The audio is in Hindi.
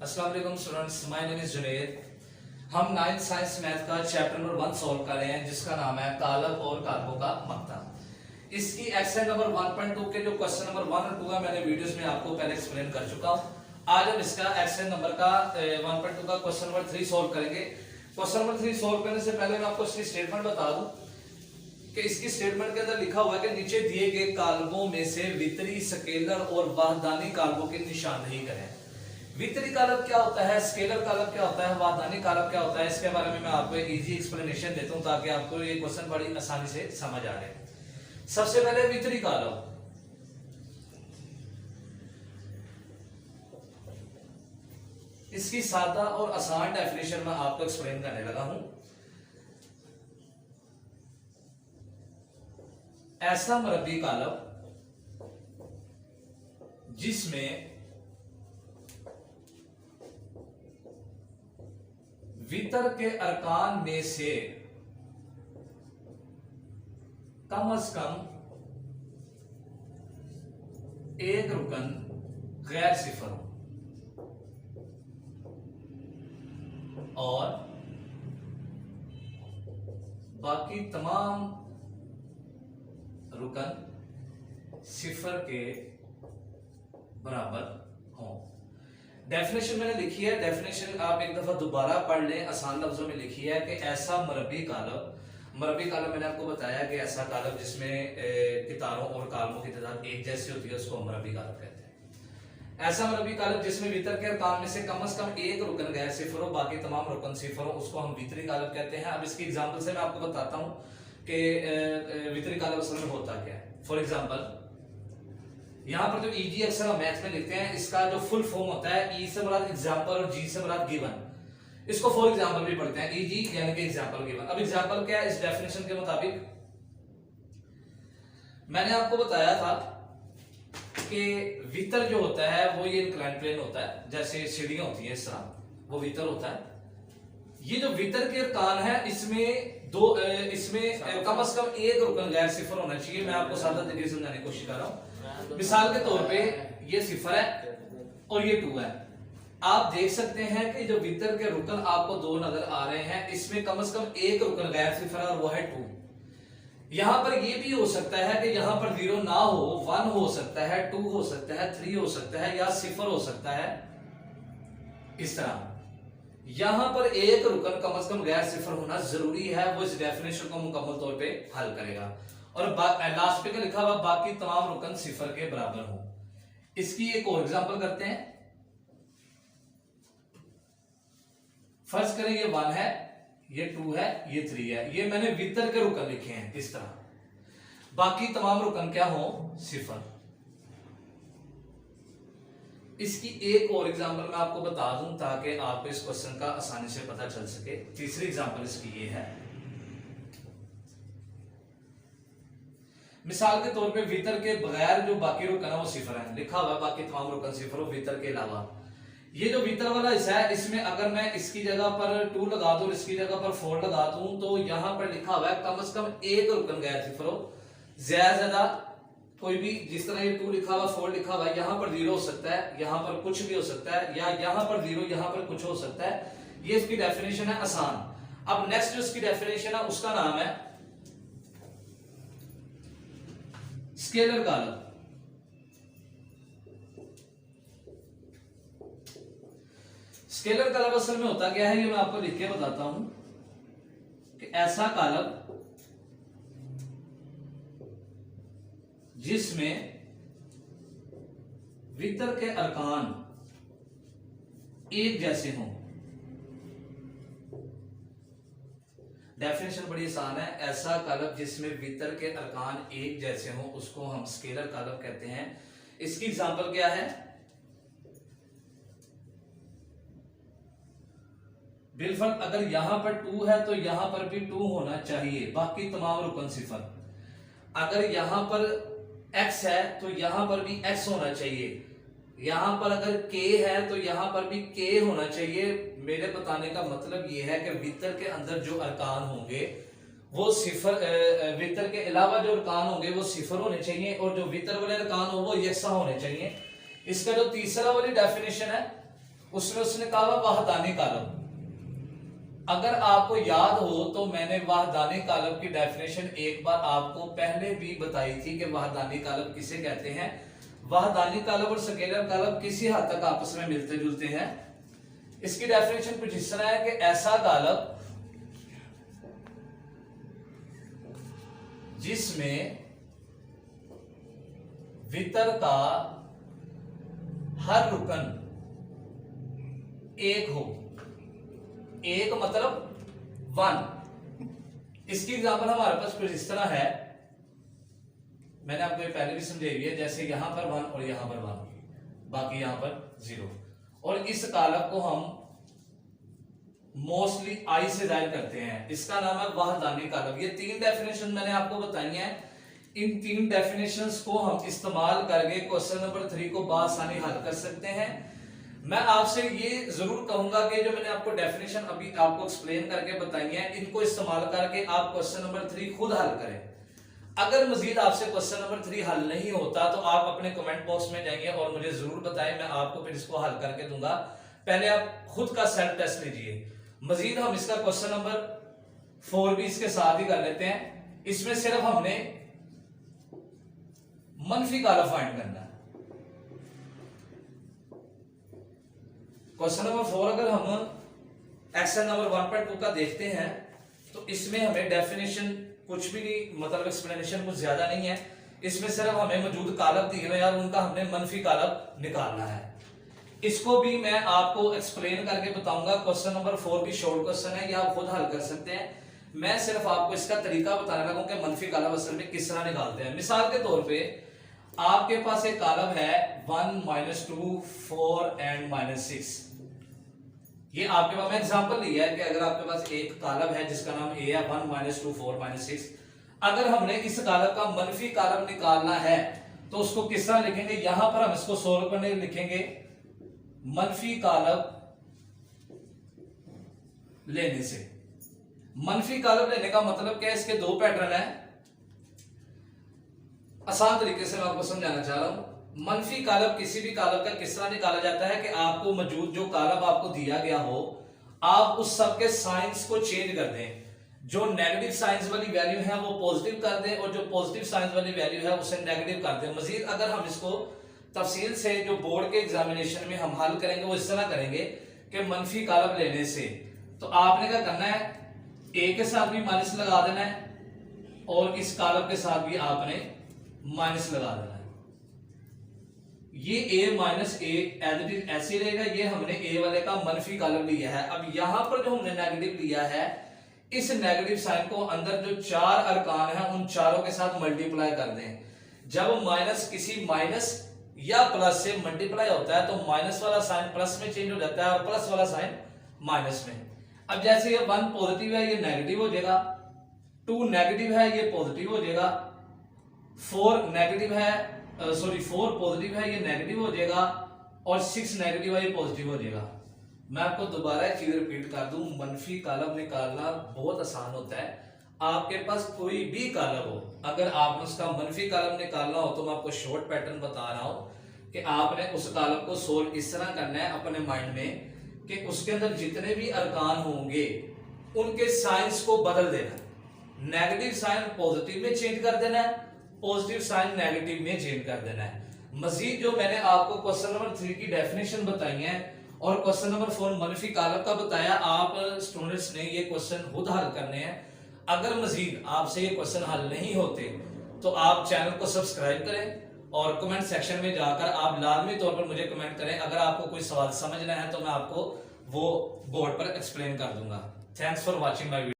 अस्सलाम वालेकुम students, my name is Junaid. हम 9th साइंस मैथ का चैप्टर नंबर 1 सॉल्व कर रहे हैं जिसका नाम है कालब और कारबों का मक्ता। इसकी एक्सरसाइज नंबर 1.2 के जो क्वेश्चन नंबर 1 और 2 है मैंने वीडियोस में आपको पहले एक्सप्लेन कर चुका हूं। आज हम इसका एक्सरसाइज नंबर का 1.2 का क्वेश्चन नंबर 3 सॉल्व करेंगे। क्वेश्चन नंबर 3 सॉल्व करने से पहले मैं आपको इसकी स्टेटमेंट बता दूं कि इसकी स्टेटमेंट के अंदर लिखा हुआ है कि नीचे दिए गए कालबों में से वितरी, स्केलर और वाहदानी कालबों की निशानदेही करें। वितरी कालब क्या होता है, स्केलर कालब क्या होता है, वाहदानी कालब क्या होता है, इसके बारे में मैं आपको एक इजी एक्सप्लेनेशन देता हूं ताकि आपको ये क्वेश्चन बड़ी आसानी से समझ आ जाए। सबसे पहले वितरी कालब। इसकी सादा और आसान डेफिनेशन मैं आपको एक्सप्लेन करने लगा हूं। ऐसा मरबी कालब जिसमें वितर के अरकान में से कम से कम एक रुकन गैर सिफर हो और बाकी तमाम रुकन सिफर के बराबर हों। डेफिनेशन मैंने लिखी है, डेफिनेशन आप एक दफा दोबारा पढ़ लें। आसान लफ्जों में लिखी है कि ऐसा मरबी कालब, मरबी कालब मैंने आपको बताया कि ऐसा कालब जिसमें कितारों और कालमों की तादाद एक जैसी होती है उसको मरबी कालब कहते हैं। ऐसा मरबी कालब जिसमें वितर के अरकान में से कम एक रुकन गैर सिफर हो, बाकी तमाम रुकन सिफर हो, उसको हम वितरी कालब कहते हैं। अब इसकी एग्जांपल से मैं आपको बताता हूं कि वितरी कालब असल में होता क्या है। फॉर एग्जांपल यहां पर जो ईजी अक्सर हम मैथ में लिखते हैं, इसका जो फुल फॉर्म होता है ई से मुराद एग्जांपल और जी से मुराद गिवन। इसको फॉर एग्जांपल भी पढ़ते हैं, ईजी यानी कि एग्जांपल गिवन। अब एग्जांपल क्या है, इस डेफिनेशन के मुताबिक मैंने आपको बताया था कि वितर जो होता है वो ये इंक्लाइन प्लेन होता है, जैसे सीढ़ियां होती है इस तरह, वो वितर होता है। ये जो वितर के अरकान है इसमें कम से कम एक रुकन गैर सिफर होना चाहिए। मैं आपको सादा तरीके से समझाने की कोशिश कर रहा हूं। मिसाल के तौर पे ये सिफर है और ये 2 है। आप देख सकते हैं कि जो वितर के रुकन आपको 2 नजर आ रहे हैं, इसमें कम से कम एक रुकन गैर सिफर है और वो है 2। यहां पर ये भी हो सकता है कि यहां पर 0 ना हो, 1 हो सकता है, 2 हो सकता है, 3 हो सकता है या सिफर हो सकता है। इस तरह यहां पर एक रुकन कम से कम गैर सिफर होना जरूरी है, वो इस डेफिनेशन को मुकम्मल तौर पे हल करेगा। और लास्ट पे क्या लिखा हुआ, बाकी तमाम रुकन सिफर के बराबर हो। इसकी एक और एग्जांपल करते हैं। फर्ज करें ये 1 है, ये 2 है, ये 3 है। ये मैंने वितर के रुकन लिखे हैं इस तरह, बाकी तमाम रुकन क्या हो, सिफर। इसकी एक और एग्जांपल मैं आपको बता दूं ताकि आपको इस क्वेश्चन का आसानी से पता चल सके। तीसरी एग्जांपल इसकी ये है। मिसाल के तौर पे वितर के बगैर जो बाकी रुकन है वो सिफर है, लिखा हुआ है बाकी तमाम रुकन सिफर हो वितर के अलावा। ये जो वितर वाला हिस्सा है, इसमें अगर मैं इसकी जगह पर 2 लगा दूं और इसकी जगह पर 4 लगा दूं तो यहां पर लिखा हुआ है कम से कम एक रुकन गैर सिफर हो। ज्यादा कोई भी, जिस तरह ये 2 लिखा हुआ, 4 लिखा हुआ है, यहां पर 0 हो सकता है, यहां पर कुछ भी हो सकता है, या यहां पर 0 यहां पर कुछ हो सकता है। ये इसकी डेफिनेशन है आसान। अब नेक्स्ट जो इसकी डेफिनेशन है उसका नाम है स्केलर कालब। स्केलर कालब असल में होता क्या है, ये मैं आपको लिख के बताता हूं कि ऐसा कालब जिसमें वितर के अरकान एक जैसे हों। डेफिनेशन बड़ी आसान है। ऐसा कालब जिसमें वितर के अरकान एक जैसे हों उसको हम स्केलर कालब कहते हैं। इसकी एग्जांपल क्या है, बिलफर्ज अगर यहां पर 2 है तो यहां पर भी 2 होना चाहिए, बाकी तमाम रुकन सिफर। अगर यहां पर x है तो यहां पर भी x होना चाहिए। यहां पर अगर k है तो यहां पर भी k होना चाहिए। मेरे बताने का मतलब यह है कि वितर के अंदर जो अरकान होंगे वो सिफर, वितर के अलावा जो अरकान होंगे वो सिफर होने चाहिए और जो वितर वाले अरकान हो वो यकसा होने चाहिए। इसका जो तीसरा वाली डेफिनेशन है उसमें उसने कहा वाहदानी कालब। अगर आपको याद हो तो मैंने वाहदानी कालब की डेफिनेशन एक बार आपको पहले भी बताई थी कि वाहदानी कालब किसे कहते हैं। वाहदानी कालब और स्केलर कालब किसी हद तक आपस में मिलते जुलते हैं। इसकी डेफिनेशन कुछ इस तरह है कि ऐसा कालब जिसमें वितर का हर रुकन एक हो, एक मतलब 1। इसकी एग्जांपल हमारे पास कुछ इस तरह है, मैंने आपको ये पहले भी समझाई हुई है, जैसे यहां पर 1 और यहां पर 1, बाकी यहां पर 0। और इस कालब को हम मोस्टली आई से जाहिर करते हैं, इसका नाम है वाहदानी कालब। ये 3 डेफिनेशन मैंने आपको बताई हैं। इन 3 डेफिनेशंस को हम इस्तेमाल करके क्वेश्चन नंबर 3 को बआसानी हल कर सकते हैं। मैं आपसे ये जरूर कहूंगा कि जो मैंने आपको डेफिनेशन अभी आपको एक्सप्लेन करके बताई है, इनको इस्तेमाल करके आप क्वेश्चन नंबर 3 खुद हल करें। अगर मजीद आपसे क्वेश्चन नंबर 3 हल नहीं होता तो आप अपने कमेंट बॉक्स में जाइए और मुझे जरूर बताएं, मैं आपको फिर इसको हल करके दूंगा। पहले आप खुद का सेल्फ टेस्ट लीजिए। मजीद हम इसका क्वेश्चन नंबर 4 भी इसके साथ ही कर लेते हैं। इसमें सिर्फ हमने मनफी कालब फाइंड करना है। क्वेश्चन नंबर 4 अगर हम एक्शन नंबर 1.2 का देखते हैं तो इसमें हमें डेफिनेशन कुछ भी नहीं, मतलब एक्सप्लेनेशन कुछ ज्यादा नहीं है। इसमें सिर्फ हमें मौजूद कालब दिए हुए और उनका हमने मनफी कालब निकालना है। इसको भी मैं आपको एक्सप्लेन करके बताऊंगा। क्वेश्चन नंबर 4 भी शॉर्ट क्वेश्चन है, ये आप खुद हल कर सकते हैं। मैं सिर्फ आपको इसका तरीका बताने लगा कि मनफी कालब असल में किस तरह निकालते हैं। मिसाल के तौर पे आपके पास एक कालब है 1 -2 4 एंड -6। ये आपके पास मैं एग्जांपल लिया है कि अगर आपके पास एक कालब है जिसका नाम ए है 1 -2 4 -6, अगर हमने इस कालब का मनफी कालब निकालना है तो उसको किस तरह लिखेंगे। यहां पर हम इसको सोल्व करने लिखेंगे मनफी कालब लेने से। मनफी कालब लेने का मतलब क्या है, इसके 2 पैटर्न है। आसान तरीके से मैं आपको समझाना चाह रहा हूं। मनफी कालब किसी भी कालब का किस तरह निकाला जाता है कि आपको मौजूद जो कालब आपको दिया गया हो, आप उस सब के साइंस को चेंज कर दें। जो नेगेटिव साइंस वाली वैल्यू है वो पॉजिटिव कर दें और जो पॉजिटिव साइंस वाली वैल्यू है उसे नेगेटिव कर दें। मजीद अगर हम इसको तफसील से जो बोर्ड के एग्जामिनेशन में हम हल करेंगे वो इस तरह करेंगे कि मनफी कालब लेने से तो आपने क्या करना है, ए के साथ भी माइनस लगा देना है और इस कालब के साथ भी आपने माइनस लगा देना है। ये a minus A as it is ऐसे रहेगा। ये हमने ए वाले का मनफी कालब लिया है। अब यहां पर जो हमने नेगेटिव लिया है, इस नेगेटिव साइन को अंदर जो 4 अरकान है उन चारों के साथ मल्टीप्लाई कर दें। जब माइनस किसी माइनस या प्लस से मल्टीप्लाई होता है तो माइनस वाला साइन प्लस में चेंज हो जाता है और प्लस वाला साइन माइनस में। अब जैसे ये 1 पॉजिटिव है ये नेगेटिव हो जाएगा, 2 नेगेटिव है ये पॉजिटिव हो जाएगा, 4 नेगेटिव है 4 पॉजिटिव है ये नेगेटिव हो जाएगा और 6 नेगेटिव है ये पॉजिटिव हो जाएगा। मैं आपको दोबारा एक चीज रिपीट कर दूं, मनफी कालब निकालना बहुत आसान होता है। आपके पास कोई भी कालब हो, अगर आपने उसका मनफी कालब निकालना हो तो मैं आपको शॉर्ट पैटर्न बता रहा हूं कि आपने उस कालब को सोल्व इस तरह करना है अपने माइंड में कि उसके अंदर जितने भी अरकान होंगे उनके साइंस को बदल देना। नेगेटिव साइन पॉजिटिव में चेंज कर देना है, पॉजिटिव साइन नेगेटिव में चेंज कर देना है। मजीद जो मैंने आपको क्वेश्चन नंबर 3 की डेफिनेशन बताई है और क्वेश्चन नंबर 4 मनफी कालब का बताया, आप स्टूडेंट्स ने ये क्वेश्चन खुद हल करने हैं। अगर मजीद आपसे ये क्वेश्चन हल नहीं होते तो आप चैनल को सब्सक्राइब करें और कमेंट सेक्शन में जाकर आप लाजमी तौर पर मुझे कमेंट करें। अगर आपको कोई सवाल समझना है तो मैं आपको वो बोर्ड पर एक्सप्लेन कर दूंगा। Thanks for watching my video.